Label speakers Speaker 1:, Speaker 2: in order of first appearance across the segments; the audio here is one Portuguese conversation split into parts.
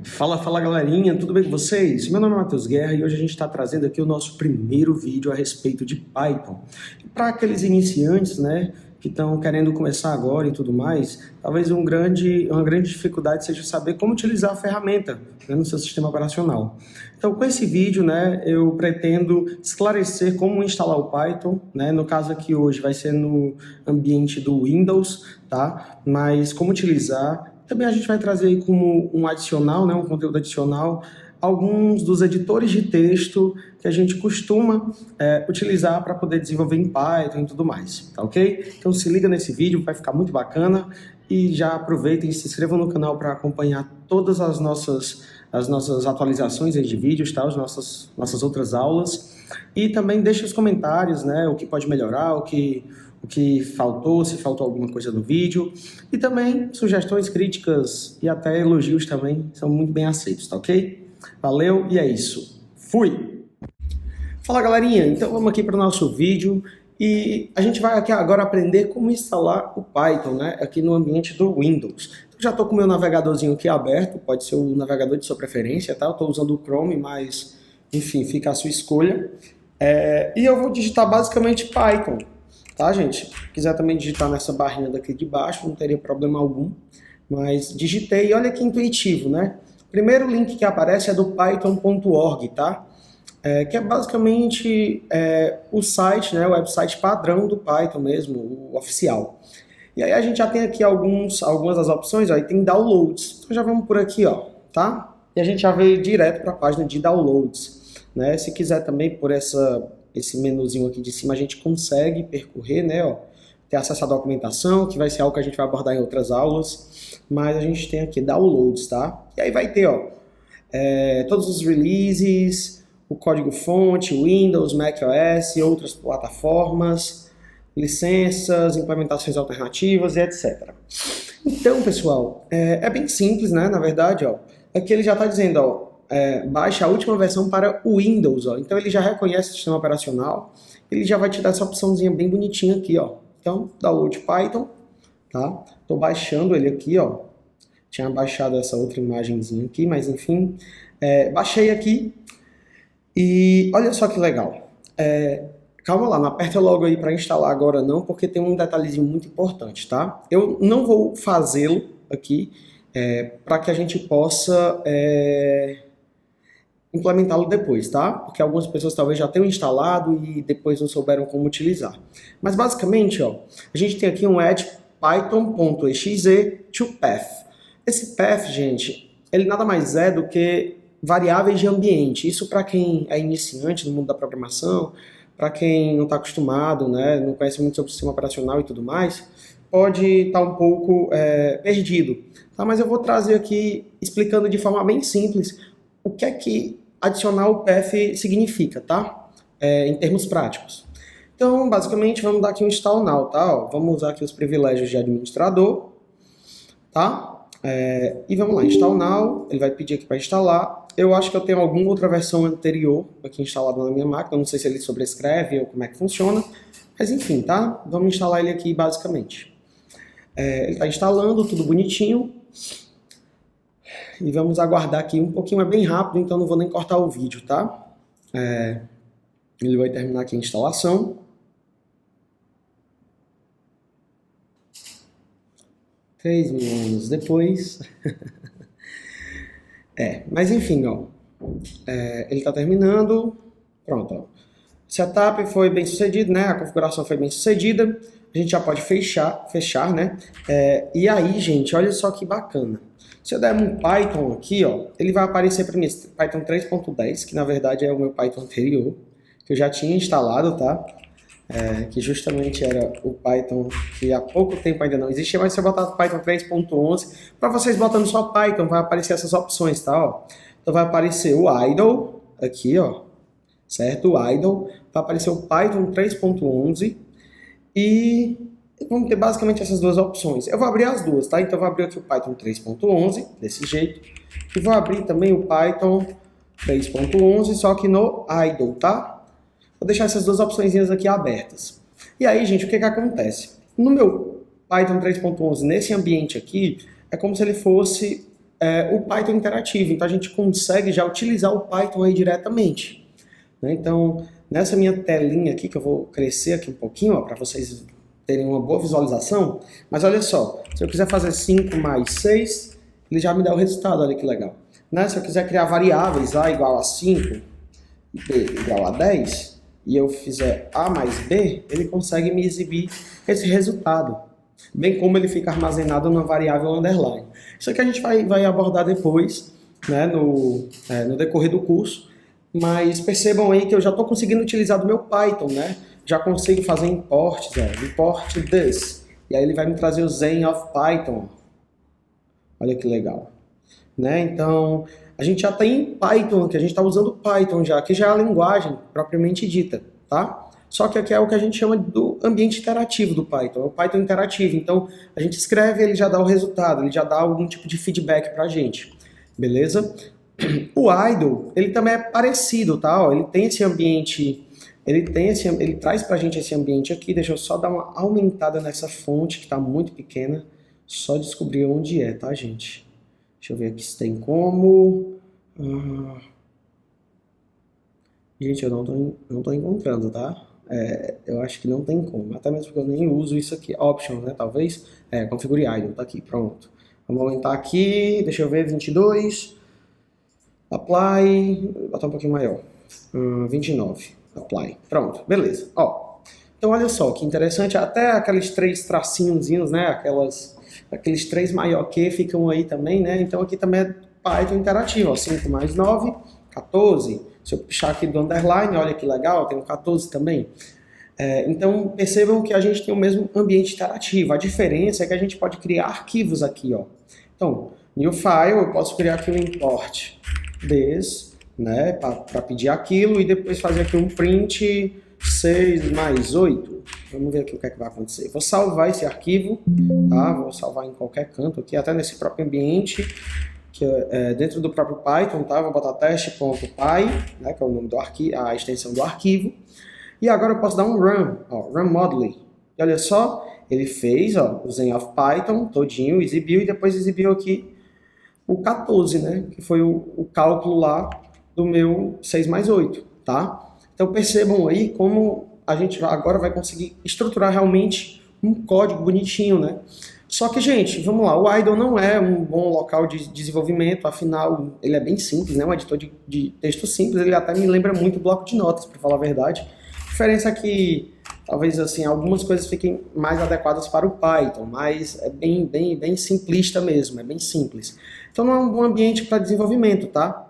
Speaker 1: Fala galerinha, tudo bem com vocês? Meu nome é Matheus Guerra e hoje a gente está trazendo aqui o nosso primeiro vídeo a respeito de Python. Para aqueles iniciantes, né, que estão querendo começar agora e tudo mais, talvez uma grande dificuldade seja saber como utilizar a ferramenta, né, no seu sistema operacional. Então, com esse vídeo, né, eu pretendo esclarecer como instalar o Python, né, no caso aqui hoje vai ser no ambiente do Windows, tá? Mas como utilizar. Também a gente vai trazer aí como um adicional, né, um conteúdo adicional, alguns dos editores de texto que a gente costuma utilizar para poder desenvolver em Python e tudo mais, tá ok? Então se liga nesse vídeo, vai ficar muito bacana e já aproveitem e se inscrevam no canal para acompanhar todas as nossas atualizações aí de vídeos, tá? As nossas outras aulas. E também deixe os comentários, né, o que pode melhorar, o que faltou, se faltou alguma coisa no vídeo. E também sugestões, críticas e até elogios também são muito bem aceitos, tá ok? Valeu e é isso. Fui! Fala galerinha, então vamos aqui para o nosso vídeo e a gente vai aqui agora aprender como instalar o Python, né, aqui no ambiente do Windows. Então, já estou com o meu navegadorzinho aqui aberto, pode ser o navegador de sua preferência, tá? Eu estou usando o Chrome, mas enfim, fica a sua escolha. E eu vou digitar basicamente Python. Tá, gente? Se quiser também digitar nessa barrinha daqui de baixo, não teria problema algum. Mas digitei, olha que intuitivo, né? Primeiro link que aparece é do python.org, tá? Que é basicamente o site, né? O website padrão do Python mesmo, o oficial. E aí a gente já tem aqui algumas das opções, ó, e tem downloads. Então já vamos por aqui, ó, tá? E a gente já veio direto para a página de downloads, né? Se quiser também por esse menuzinho aqui de cima a gente consegue percorrer, né, ó, ter acesso à documentação, que vai ser algo que a gente vai abordar em outras aulas, mas a gente tem aqui downloads, tá? E aí vai ter, ó, todos os releases, o código-fonte, Windows, macOS, outras plataformas, licenças, implementações alternativas e etc. Então, pessoal, é bem simples, né, na verdade, ó, aqui ele já está dizendo, ó, baixa a última versão para o Windows, ó. Então ele já reconhece o sistema operacional, ele já vai te dar essa opçãozinha bem bonitinha aqui, ó. Então, download Python, tá? Tô baixando ele aqui, ó. Tinha baixado essa outra imagenzinha aqui, mas enfim, baixei aqui e olha só que legal. Calma lá, não aperta logo aí para instalar agora não, porque tem um detalhezinho muito importante, tá? Eu não vou fazê-lo aqui para que a gente possa implementá-lo depois, tá? Porque algumas pessoas talvez já tenham instalado e depois não souberam como utilizar. Mas basicamente, ó, a gente tem aqui um add python.exe to path. Esse path, gente, ele nada mais é do que variáveis de ambiente. Isso para quem é iniciante no mundo da programação, para quem não está acostumado, né, não conhece muito sobre o sistema operacional e tudo mais, pode estar um pouco perdido. Tá? Mas eu vou trazer aqui explicando de forma bem simples o que é que adicionar o path significa, tá? Em termos práticos. Então, basicamente, vamos dar aqui um install now, tá? Ó, vamos usar aqui os privilégios de administrador, tá? E vamos lá, install now, ele vai pedir aqui para instalar. Eu acho que eu tenho alguma outra versão anterior aqui instalada na minha máquina, não sei se ele sobrescreve ou como é que funciona, mas enfim, tá? Vamos instalar ele aqui basicamente. Ele está instalando, tudo bonitinho. E vamos aguardar aqui um pouquinho, é bem rápido, então não vou nem cortar o vídeo, tá? Ele vai terminar aqui a instalação. 3.000 anos depois. Mas enfim, ó. Ele está terminando. Pronto, ó. Setup foi bem sucedido, né? A configuração foi bem sucedida. A gente já pode fechar, né? E aí, gente, olha só que bacana. Se eu der um Python aqui, ó, ele vai aparecer para mim, Python 3.10, que na verdade é o meu Python anterior, que eu já tinha instalado, tá? Que justamente era o Python que há pouco tempo ainda não existia, mas se eu botar Python 3.11, para vocês botando só Python, vai aparecer essas opções, tá? Ó. Então vai aparecer o idle, aqui, ó, certo? O idle, vai aparecer o Python 3.11 e vamos ter basicamente essas duas opções. Eu vou abrir as duas, tá? Então eu vou abrir aqui o Python 3.11, desse jeito. E vou abrir também o Python 3.11, só que no idle, tá? Vou deixar essas duas opções aqui abertas. E aí, gente, o que acontece? No meu Python 3.11, nesse ambiente aqui, é como se ele fosse o Python interativo. Então a gente consegue já utilizar o Python aí diretamente, né? Então, nessa minha telinha aqui, que eu vou crescer aqui um pouquinho, para vocês terem uma boa visualização, mas olha só, se eu quiser fazer 5 mais 6, ele já me dá o resultado, olha que legal. Né? Se eu quiser criar variáveis, A igual a 5 e B igual a 10, e eu fizer A mais B, ele consegue me exibir esse resultado, bem como ele fica armazenado numa variável underline. Isso aqui a gente vai abordar depois, né, no decorrer do curso, mas percebam aí que eu já estou conseguindo utilizar do meu Python, né? Já consigo fazer imports, import this, e aí ele vai me trazer o Zen of Python. Olha que legal, né? Então, a gente já tem Python, que a gente está usando Python já, que já é a linguagem propriamente dita, tá? Só que aqui é o que a gente chama do ambiente interativo do Python, é o Python interativo. Então, a gente escreve, ele já dá o resultado, ele já dá algum tipo de feedback para a gente, beleza? O idle, ele também é parecido, tá? Ó, ele tem esse ambiente, ele traz pra gente esse ambiente aqui. Deixa eu só dar uma aumentada nessa fonte, que tá muito pequena. Só descobrir onde é, tá, gente? Deixa eu ver aqui se tem como... Gente, eu não tô encontrando, tá? Eu acho que não tem como, até mesmo porque eu nem uso isso aqui. Options, né, talvez? Configure idle, tá aqui, pronto. Vamos aumentar aqui, deixa eu ver, 22... Apply, botar um pouquinho maior, 29, apply, pronto, beleza. Ó, então olha só, que interessante, até aqueles 3 tracinhozinhos, né, aqueles 3 maior que ficam aí também, né, então aqui também é Python interativo, ó, 5 mais 9, 14, se eu puxar aqui do underline, olha que legal, tem um 14 também. Então percebam que a gente tem o mesmo ambiente interativo, a diferença é que a gente pode criar arquivos aqui, ó. Então, new file, eu posso criar aqui um import this, né, para pedir aquilo, e depois fazer aqui um print 6 mais 8. Vamos ver aqui o que é que vai acontecer. Vou salvar esse arquivo, tá? Vou salvar em qualquer canto aqui, até nesse próprio ambiente, que é dentro do próprio Python, tá? Vou botar teste.py, né, que é o nome do arquivo, a extensão do arquivo. E agora eu posso dar um run, ó, run model. E olha só, ele fez, ó, o Zen of Python todinho, exibiu, e depois exibiu aqui o 14, né, que foi o cálculo lá do meu 6 mais 8, tá? Então percebam aí como a gente agora vai conseguir estruturar realmente um código bonitinho, né? Só que, gente, vamos lá, o idle não é um bom local de desenvolvimento, afinal, ele é bem simples, né? Um editor de texto simples, ele até me lembra muito o bloco de notas, para falar a verdade. A diferença é que, talvez, assim, algumas coisas fiquem mais adequadas para o Python, mas é bem simplista mesmo, é bem simples. Então não é um bom ambiente para desenvolvimento, tá?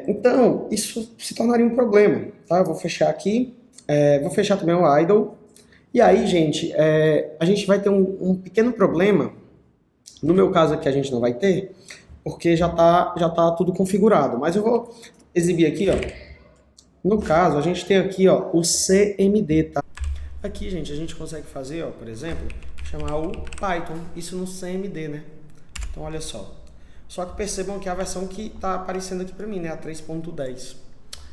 Speaker 1: Então, isso se tornaria um problema, tá? Eu vou fechar aqui, vou fechar também o idle. E aí, gente, a gente vai ter um pequeno problema. No meu caso aqui a gente não vai ter, porque já tá tudo configurado. Mas eu vou exibir aqui, ó. No caso, a gente tem aqui, ó, o CMD, tá? Aqui, gente, a gente consegue fazer, ó, por exemplo, chamar o Python, isso no CMD, né? Então, olha só. Só que percebam que a versão que está aparecendo aqui para mim, né, a 3.10.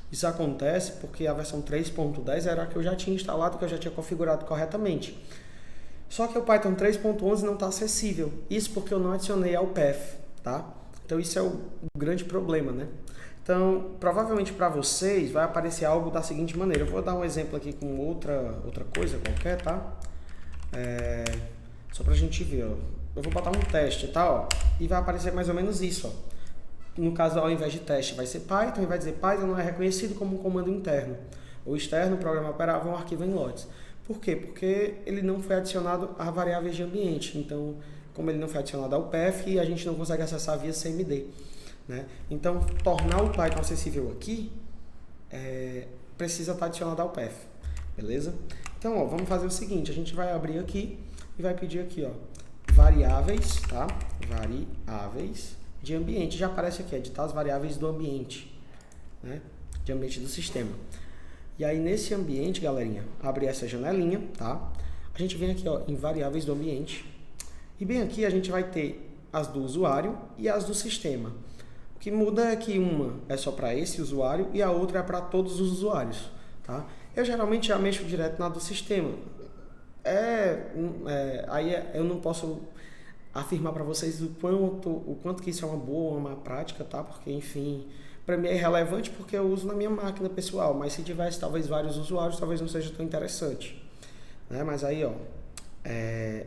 Speaker 1: Isso acontece porque a versão 3.10 era a que eu já tinha instalado, que eu já tinha configurado corretamente. Só que o Python 3.11 não está acessível. Isso porque eu não adicionei ao path, tá? Então isso é o grande problema, né? Então, provavelmente para vocês vai aparecer algo da seguinte maneira. Eu vou dar um exemplo aqui com outra coisa qualquer, tá? Só para a gente ver, ó. Eu vou botar um teste, tá? Ó, e vai aparecer mais ou menos isso, ó. No caso, ao invés de teste, vai ser Python e vai dizer Python não é reconhecido como um comando interno. O externo, o programa operável, é um arquivo em lotes. Por quê? Porque ele não foi adicionado a variáveis de ambiente. Então, como ele não foi adicionado ao path, a gente não consegue acessar via CMD. Né? Então, tornar o Python acessível aqui, precisa estar adicionado ao path. Beleza? Então, ó, vamos fazer o seguinte. A gente vai abrir aqui e vai pedir aqui, ó, variáveis, tá? Variáveis de ambiente, já aparece aqui, editar as variáveis do ambiente, né? De ambiente do sistema. E aí nesse ambiente, galerinha, abre essa janelinha, tá? A gente vem aqui, ó, em variáveis do ambiente. E bem aqui a gente vai ter as do usuário e as do sistema. O que muda é que uma é só para esse usuário e a outra é para todos os usuários, tá? Eu geralmente já mexo direto na do sistema. Aí eu não posso afirmar para vocês o quanto que isso é uma boa ou uma má prática, tá? Porque, enfim, para mim é irrelevante porque eu uso na minha máquina pessoal, mas se tivesse talvez vários usuários, talvez não seja tão interessante, né? Mas aí, ó,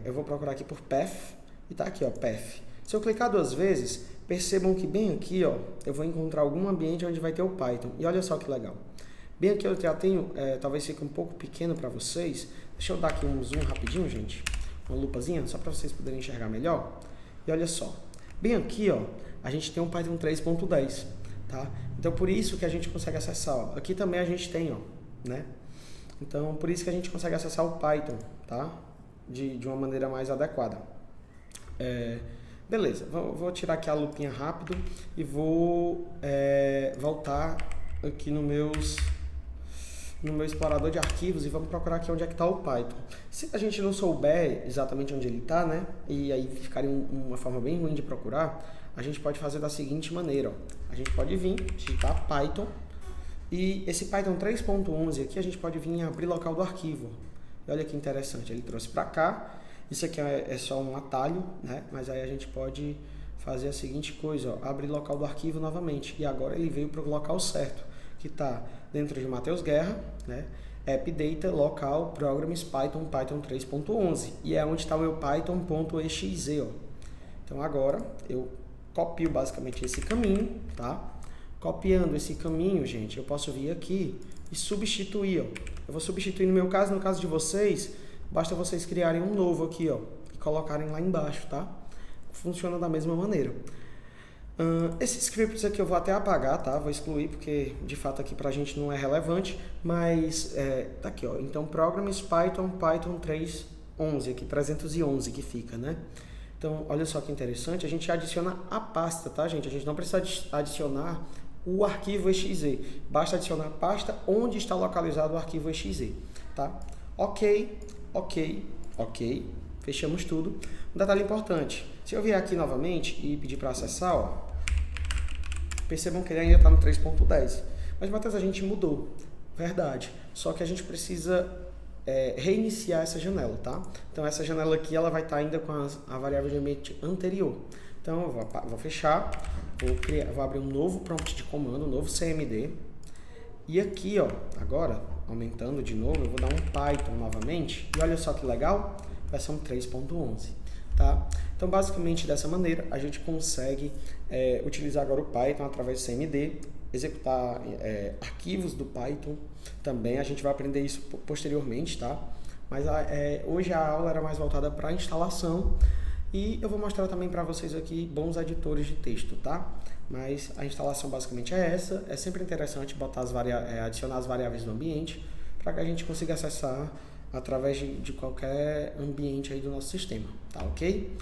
Speaker 1: eu vou procurar aqui por path e tá aqui, ó, path. Se eu clicar 2 vezes, percebam que bem aqui, ó, eu vou encontrar algum ambiente onde vai ter o Python. E olha só que legal. Bem aqui eu já tenho, talvez fique um pouco pequeno para vocês. Deixa eu dar aqui um zoom rapidinho, gente. Uma lupazinha, só para vocês poderem enxergar melhor. E olha só. Bem aqui, ó, a gente tem um Python 3.10, tá? Então, por isso que a gente consegue acessar, ó. Aqui também a gente tem, ó, né? Então, por isso que a gente consegue acessar o Python, tá? De uma maneira mais adequada. Beleza, vou tirar aqui a lupinha rápido e vou voltar aqui no meu explorador de arquivos e vamos procurar aqui onde é que está o Python. Se a gente não souber exatamente onde ele está, né, e aí ficaria uma forma bem ruim de procurar, a gente pode fazer da seguinte maneira, ó. A gente pode vir, digitar Python, e esse Python 3.11 aqui a gente pode vir em abrir local do arquivo. E olha que interessante, ele trouxe para cá. Isso aqui é só um atalho, né? Mas aí a gente pode fazer a seguinte coisa, ó, abrir local do arquivo novamente. E agora ele veio para o local certo, que está dentro de Matheus Guerra, né? AppData, local, programs, Python 3.11. E é onde está o meu python.exe, ó. Então agora eu copio basicamente esse caminho, tá? Copiando esse caminho, gente, eu posso vir aqui e substituir, ó. Eu vou substituir no meu caso, no caso de vocês, basta vocês criarem um novo aqui, ó, e colocarem lá embaixo, tá? Funciona da mesma maneira. Esses scripts aqui eu vou até apagar, tá? Vou excluir porque de fato aqui pra gente não é relevante, mas tá aqui, ó. Então programs Python 3.11 aqui, 311 que fica, né? Então, olha só que interessante, a gente adiciona a pasta, tá, gente? A gente não precisa adicionar o arquivo exe, basta adicionar a pasta onde está localizado o arquivo exe, tá? Ok, fechamos tudo. Um detalhe importante, se eu vier aqui novamente e pedir para acessar, ó, percebam que ele ainda está no 3.10, mas Matheus, a gente mudou, verdade, só que a gente precisa reiniciar essa janela, tá? Então essa janela aqui ela vai estar ainda com a variável de ambiente anterior. Então eu vou fechar, vou abrir um novo prompt de comando, um novo CMD, e aqui, ó, agora aumentando de novo, eu vou dar um Python novamente, e olha só que legal, versão 3.11, tá? Então basicamente dessa maneira a gente consegue utilizar agora o Python através do CMD, executar arquivos do Python também, a gente vai aprender isso posteriormente, tá? Mas hoje a aula era mais voltada para a instalação e eu vou mostrar também para vocês aqui bons editores de texto, tá? Mas a instalação basicamente é essa, é sempre interessante botar adicionar as variáveis do ambiente para que a gente consiga acessar através de qualquer ambiente aí do nosso sistema, tá ok?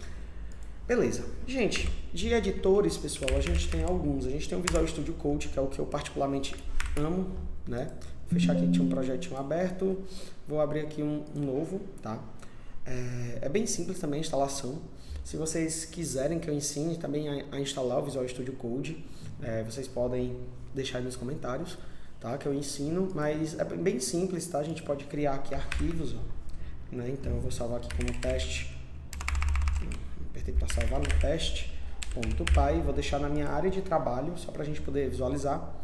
Speaker 1: Beleza. Gente, de editores, pessoal, a gente tem alguns. A gente tem o Visual Studio Code, que é o que eu particularmente amo, né? Vou fechar aqui, tinha um projetinho aberto. Vou abrir aqui um novo, tá? É bem simples também a instalação. Se vocês quiserem que eu ensine também a instalar o Visual Studio Code, vocês podem deixar aí nos comentários, tá? Que eu ensino, mas é bem simples, tá? A gente pode criar aqui arquivos, ó, né? Então eu vou salvar aqui como teste. Apertei para salvar no teste.py, vou deixar na minha área de trabalho, só para a gente poder visualizar.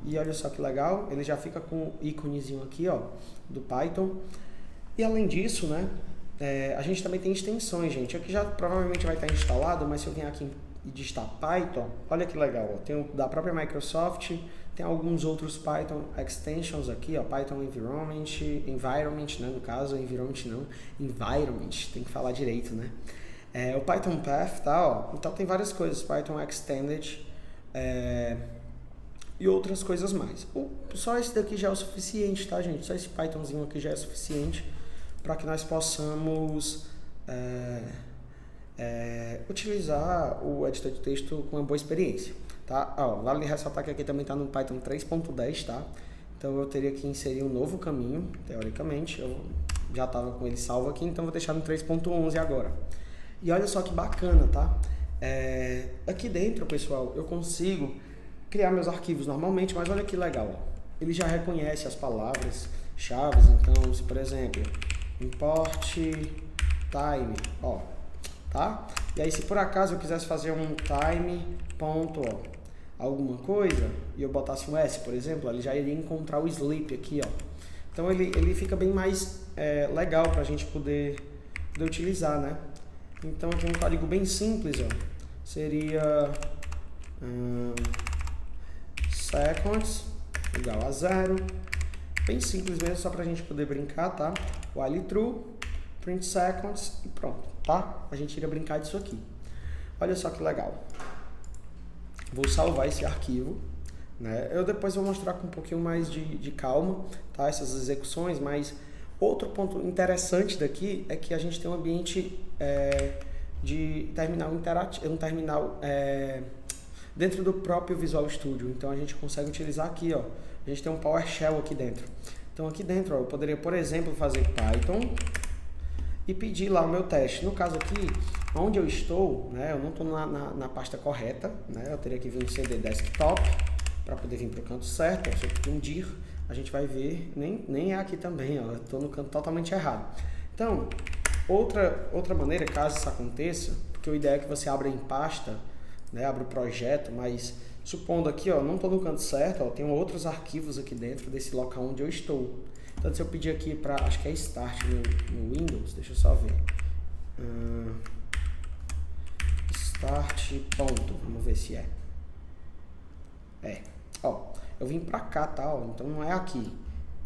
Speaker 1: E olha só que legal, ele já fica com o íconezinho aqui, ó, do Python. E além disso, né, a gente também tem extensões, gente. Aqui já provavelmente vai estar instalado, mas se eu vier aqui e digitar Python, olha que legal, ó, tem o da própria Microsoft, tem alguns outros Python extensions aqui, ó, Python Environment, né, no caso, Environment não, Environment, tem que falar direito, né. O Python Path, tá, ó, então tem várias coisas, Python Extended e outras coisas mais. Só esse daqui já é o suficiente, tá, gente? Só esse Pythonzinho aqui já é suficiente para que nós possamos utilizar o editor de texto com uma boa experiência, tá? Ó, vale ressaltar que aqui também está no Python 3.10, tá? Então eu teria que inserir um novo caminho, teoricamente, eu já estava com ele salvo aqui, então vou deixar no 3.11 agora. E olha só que bacana, tá? Aqui dentro, pessoal, eu consigo criar meus arquivos normalmente, mas olha que legal, ó. Ele já reconhece as palavras-chave, então, se por exemplo, import time, ó, tá? E aí se por acaso eu quisesse fazer um time ponto, ó, alguma coisa, e eu botasse um S, por exemplo, ele já iria encontrar o sleep aqui, ó. Então ele fica bem mais legal para a gente poder utilizar, né? Então aqui um código bem simples, ó, seria seconds igual a 0, bem simples mesmo, só para a gente poder brincar, tá? While true, print seconds e pronto, tá? A gente iria brincar disso aqui. Olha só que legal. Vou salvar esse arquivo, né? Eu depois vou mostrar com um pouquinho mais de calma, tá? Essas execuções, mas outro ponto interessante daqui é que a gente tem um ambiente de terminal interativo, um terminal dentro do próprio Visual Studio. Então a gente consegue utilizar aqui, ó. A gente tem um PowerShell aqui dentro. Então aqui dentro, ó, eu poderia, por exemplo, fazer Python e pedir lá o meu teste. No caso aqui, onde eu estou, né, eu não estou na pasta correta, né, eu teria que vir em CD Desktop para poder vir para o canto certo. Se eu pedir um dir, a gente vai ver, nem é aqui também, ó, eu estou no canto totalmente errado. Então, outra maneira, caso isso aconteça, porque o ideal é que você abra em pasta, né, abra o projeto, mas supondo aqui, ó, não estou no canto certo, ó, tenho outros arquivos aqui dentro desse local onde eu estou. Então, se eu pedir aqui para, acho que é Start no Windows, deixa eu só ver. Start ponto, vamos ver se é. Ó, eu vim para cá, tá? Ó, então não é aqui.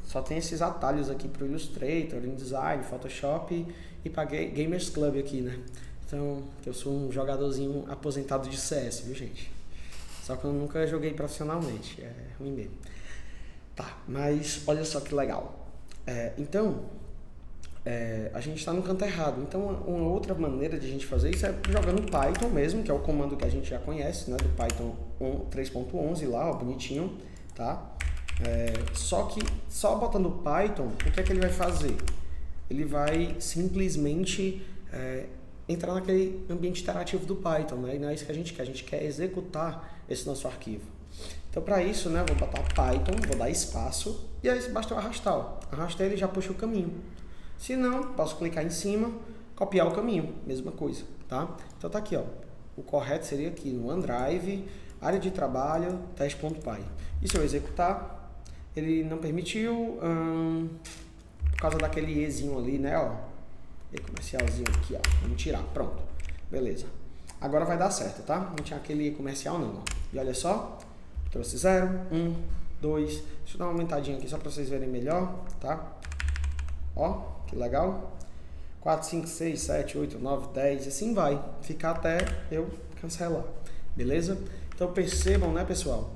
Speaker 1: Só tem esses atalhos aqui para o Illustrator, InDesign, Photoshop e para Gamers Club aqui, né? Então, eu sou um jogadorzinho aposentado de CS, viu, gente? Só que eu nunca joguei profissionalmente, é ruim mesmo. Tá, mas olha só que legal. A gente está no canto errado. Então, uma outra maneira de a gente fazer isso é jogando Python mesmo, que é o comando que a gente já conhece, né? Do Python 3.11 lá, ó, bonitinho, tá? Só que, só botando Python, o que é que ele vai fazer? Ele vai simplesmente entrar naquele ambiente interativo do Python, né? E não é isso que a gente quer executar esse nosso arquivo. Então, para isso, né, eu vou botar Python, vou dar espaço, e aí basta eu arrastar. Ó. Arrastei, ele já puxa o caminho. Se não, posso clicar em cima, copiar o caminho, mesma coisa, tá? Então tá aqui, ó. O correto seria aqui no OneDrive, área de trabalho, teste.py. E se eu executar, ele não permitiu, por causa daquele Ezinho ali, né, ó. E comercialzinho aqui, ó. Vamos tirar, pronto. Beleza. Agora vai dar certo, tá? Não tinha aquele comercial não, ó. E olha só, trouxe 0, 1, 2. Deixa eu dar uma aumentadinha aqui só para vocês verem melhor, tá? Ó, que legal. 4, 5, 6, 7, 8, 9, 10, e assim vai. Ficar até eu cancelar, beleza? Então percebam, né, pessoal,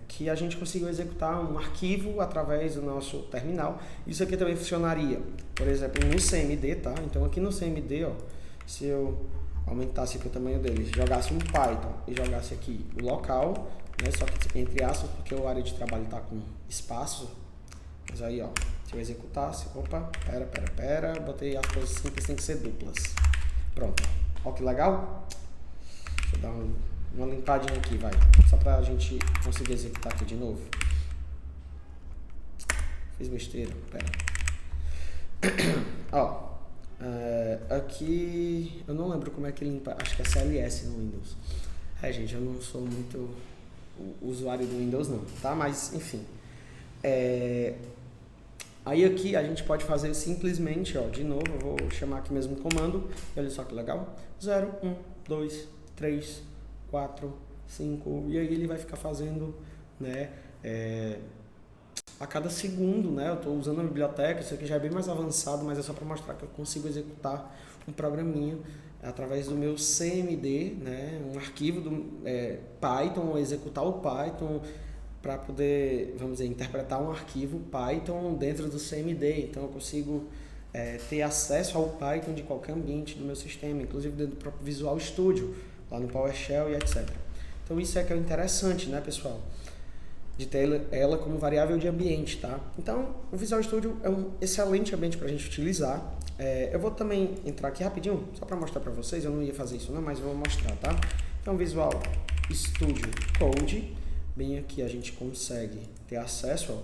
Speaker 1: que a gente conseguiu executar um arquivo através do nosso terminal. Isso aqui também funcionaria, por exemplo, no CMD, tá? Então aqui no CMD, ó, se eu aumentasse aqui o tamanho dele, jogasse um Python e jogasse aqui o local, né, só que entre aspas, porque a área de trabalho está com espaço, mas aí, ó, se eu executasse, opa, pera, botei as coisas simples, tem que ser duplas. Pronto, ó que legal. Deixa eu dar uma limpadinha aqui, vai, só pra gente conseguir executar aqui de novo. Fiz besteira, pera. Ó, aqui, eu não lembro como é que limpa, acho que é CLS no Windows. Gente, eu não sou muito usuário do Windows não, tá? Mas, enfim. Aí aqui a gente pode fazer simplesmente, ó, de novo, eu vou chamar aqui mesmo o comando, e olha só que legal, 0, 1, 2, 3, 4, 5, e aí ele vai ficar fazendo, né, a cada segundo, né, eu estou usando a biblioteca, isso aqui já é bem mais avançado, mas é só para mostrar que eu consigo executar um programinha através do meu CMD, né, um arquivo do Python, ou executar o Python, para poder, vamos dizer, interpretar um arquivo Python dentro do CMD. Então eu consigo ter acesso ao Python de qualquer ambiente do meu sistema, inclusive dentro do próprio Visual Studio, lá no PowerShell e etc. Então isso é que é interessante, né, pessoal? De ter ela como variável de ambiente, tá? Então o Visual Studio é um excelente ambiente para a gente utilizar. Eu vou também entrar aqui rapidinho, só para mostrar para vocês, eu não ia fazer isso não, mas eu vou mostrar, tá? Então Visual Studio Code. Bem aqui a gente consegue ter acesso, ó.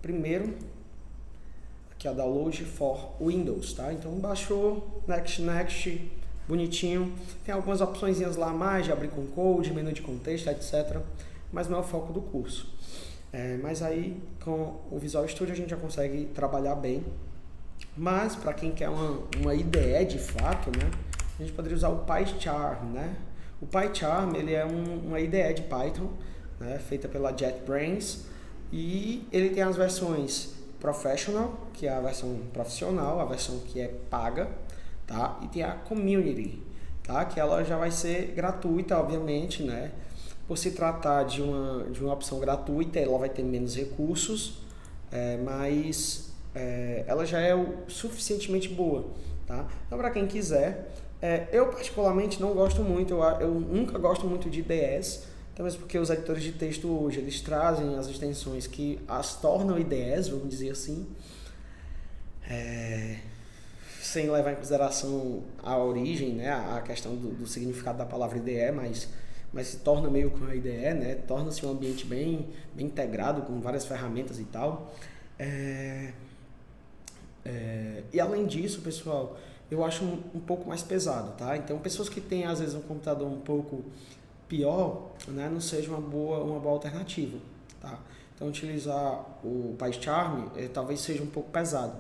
Speaker 1: Primeiro, aqui a Download for Windows, tá? Então baixou, next, bonitinho. Tem algumas opções lá a mais de abrir com code, menu de contexto, etc. Mas não é o foco do curso. Mas aí com o Visual Studio a gente já consegue trabalhar bem. Mas para quem quer uma IDE de fato, né, a gente poderia usar o PyCharm, né? O PyCharm ele é uma IDE de Python, né, feita pela JetBrains, e ele tem as versões Professional, que é a versão profissional, a versão que é paga, tá? E tem a Community, tá? Que ela já vai ser gratuita, obviamente, né? Por se tratar de uma opção gratuita, ela vai ter menos recursos, mas ela já é o suficientemente boa, tá? Então, para quem quiser, eu particularmente não gosto muito, eu nunca gosto muito de IDEs, talvez porque os editores de texto hoje, eles trazem as extensões que as tornam IDEs, vamos dizer assim, sem levar em consideração a origem, né, a questão do significado da palavra IDE, mas se torna meio que uma IDE, né, torna-se um ambiente bem integrado, com várias ferramentas e tal. E além disso, pessoal, eu acho um pouco mais pesado, tá? Então, pessoas que têm, às vezes, um computador um pouco pior, né, não seja uma boa alternativa, tá? Então, utilizar o PyCharm talvez seja um pouco pesado.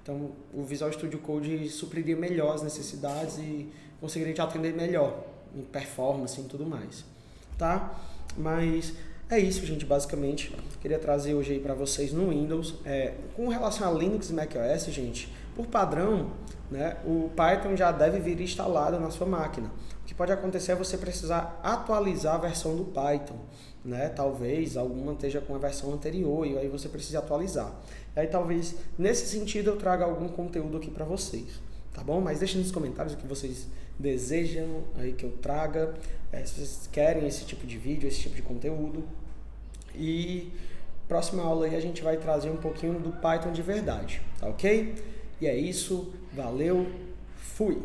Speaker 1: Então, o Visual Studio Code supriria melhor as necessidades e conseguiria te atender melhor em performance e tudo mais, tá? Mas é isso, gente, basicamente. Queria trazer hoje aí para vocês no Windows. Com relação a Linux e macOS, gente, por padrão, né, o Python já deve vir instalado na sua máquina. O que pode acontecer é você precisar atualizar a versão do Python, né? Talvez alguma esteja com a versão anterior e aí você precise atualizar. E aí talvez nesse sentido eu traga algum conteúdo aqui para vocês, tá bom? Mas deixem nos comentários o que vocês desejam aí que eu traga, se vocês querem esse tipo de vídeo, esse tipo de conteúdo. E próxima aula aí a gente vai trazer um pouquinho do Python de verdade, tá ok? E é isso, valeu, fui!